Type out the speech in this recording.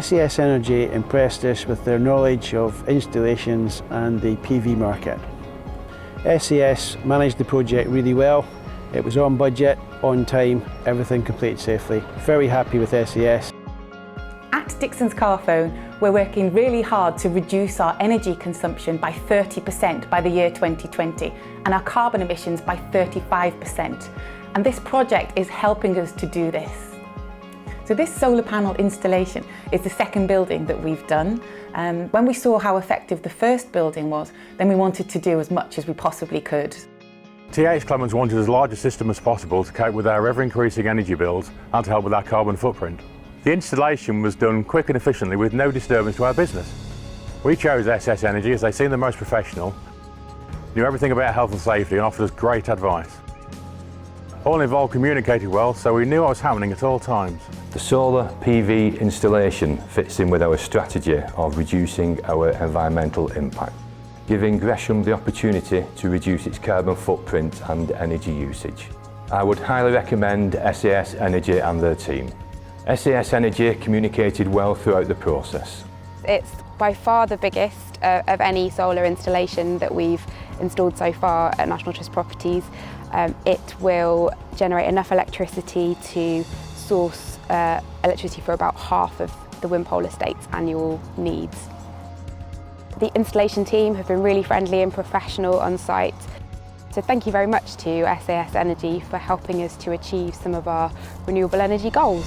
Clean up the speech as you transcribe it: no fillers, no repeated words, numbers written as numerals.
SAS ENERGY impressed us with their knowledge of installations and the PV market. SAS managed the project really well. It was on budget, on time, everything completed safely. Very happy with SAS. At Dixon's Carphone, we're working really hard to reduce our energy consumption by 30% by the year 2020 and our carbon emissions by 35%. And this project is helping us to do this. So this solar panel installation is the second building that we've done. When we saw how effective the first building was, then we wanted to do as much as we possibly could. TH Clements wanted as large a system as possible to cope with our ever-increasing energy bills and to help with our carbon footprint. The installation was done quick and efficiently with no disturbance to our business. We chose SAS ENERGY as they seemed the most professional, knew everything about health and safety and offered us great advice. All involved communicated well, so we knew what was happening at all times. The solar PV installation fits in with our strategy of reducing our environmental impact, giving Gresham the opportunity to reduce its carbon footprint and energy usage. I would highly recommend SAS ENERGY and their team. SAS ENERGY communicated well throughout the process. It's by far the biggest of any solar installation that we've installed so far at National Trust Properties. It will generate enough electricity to source electricity for about half of the Wimpole estate's annual needs. The installation team have been really friendly and professional on site. So thank you very much to SAS ENERGY for helping us to achieve some of our renewable energy goals.